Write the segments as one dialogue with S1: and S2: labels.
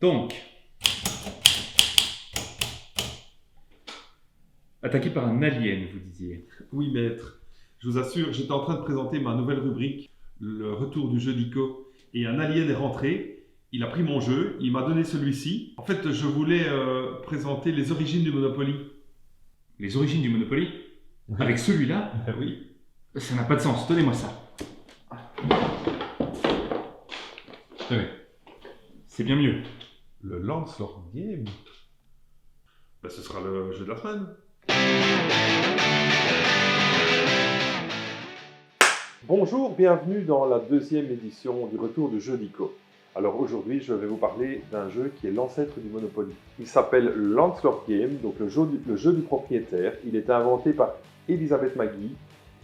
S1: Donc, attaqué par un alien, vous disiez.
S2: Oui, maître. Je vous assure, j'étais en train de présenter ma nouvelle rubrique, le retour du jeu d'ICO. Et un alien est rentré, il a pris mon jeu, il m'a donné celui-ci. En fait, je voulais présenter les origines du Monopoly.
S1: Les origines du Monopoly? Avec celui-là?
S2: Oui.
S1: Ça n'a pas de sens, donnez-moi ça. Tenez. C'est bien mieux.
S2: Le Lancelot Game. Ben, ce sera le jeu de la semaine.
S3: Bonjour, bienvenue dans la deuxième édition du Retour du jeu d'ICO. Alors aujourd'hui, je vais vous parler d'un jeu qui est l'ancêtre du Monopoly. Il s'appelle Lancelot Game, donc le jeu du propriétaire. Il était inventé par Elisabeth Maguy.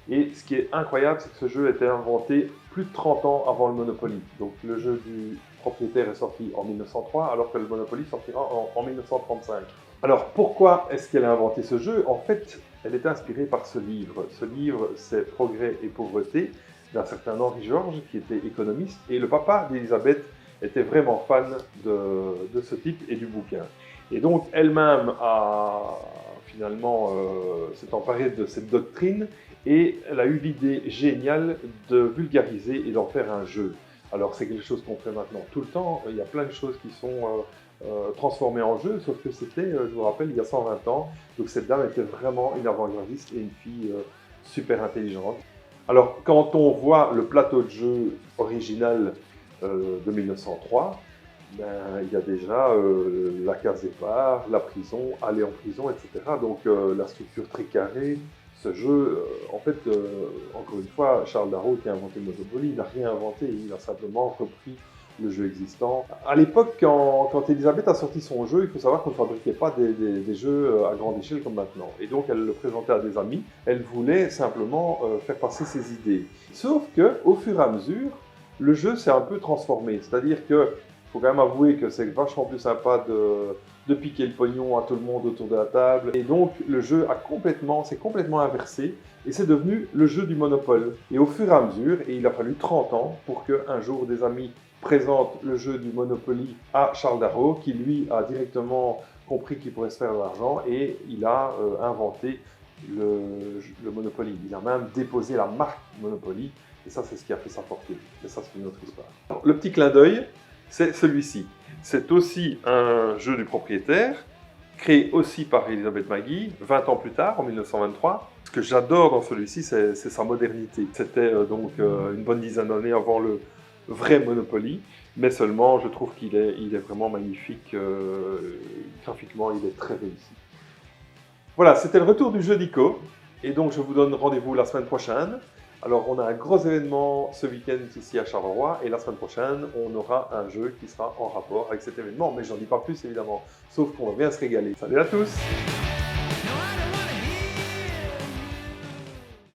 S3: Et ce qui est incroyable, c'est que ce jeu a été inventé plus de 30 ans avant le Monopoly. Donc le jeu du propriétaire est sorti en 1903, alors que le Monopoly sortira en 1935. Alors pourquoi est-ce qu'elle a inventé ce jeu? En fait, elle est inspirée par ce livre. Ce livre, c'est Progrès et pauvreté, d'un certain Henri Georges, qui était économiste. Et le papa d'Elisabeth était vraiment fan de ce type et du bouquin. Et donc elle-même a finalement s'est emparée de cette doctrine et elle a eu l'idée géniale de vulgariser et d'en faire un jeu. Alors c'est quelque chose qu'on fait maintenant tout le temps. Il y a plein de choses qui sont transformées en jeu, sauf que c'était, je vous rappelle, il y a 120 ans. Donc cette dame était vraiment une avant-gardiste et une fille super intelligente. Alors quand on voit le plateau de jeu original de 1903, ben, il y a déjà la case départ, la prison, aller en prison, etc. Donc la structure très carrée. Ce jeu, en fait, encore une fois, Charles Darrow qui a inventé le Monopoly, il n'a rien inventé, il a simplement repris le jeu existant. À l'époque, quand Elisabeth a sorti son jeu, il faut savoir qu'on ne fabriquait pas des jeux à grande échelle comme maintenant. Et donc, elle le présentait à des amis. Elle voulait simplement faire passer ses idées. Sauf qu'au fur et à mesure, le jeu s'est un peu transformé. C'est-à-dire que faut quand même avouer que c'est vachement plus sympa de piquer le pognon à tout le monde autour de la table. Et donc, le jeu s'est complètement inversé et c'est devenu le jeu du Monopole. Et au fur et à mesure, et il a fallu 30 ans pour qu'un jour des amis présentent le jeu du Monopoly à Charles Darrow, qui lui a directement compris qu'il pourrait se faire de l'argent et il a inventé le Monopoly. Il a même déposé la marque Monopoly et ça, c'est ce qui a fait sa fortune. Et ça, c'est une autre histoire. Alors, le petit clin d'œil, c'est celui-ci. C'est aussi un jeu du propriétaire, créé aussi par Elisabeth Maguy, 20 ans plus tard, en 1923. Ce que j'adore dans celui-ci, c'est sa modernité. C'était donc une bonne dizaine d'années avant le vrai Monopoly, mais seulement, je trouve qu'il est vraiment magnifique. Graphiquement, il est très réussi. Voilà, c'était le retour du jeu d'ICO, et donc je vous donne rendez-vous la semaine prochaine. Alors, on a un gros événement ce week-end ici à Charleroi, et la semaine prochaine, on aura un jeu qui sera en rapport avec cet événement, mais j'en dis pas plus évidemment, sauf qu'on va bien se régaler. Salut à tous!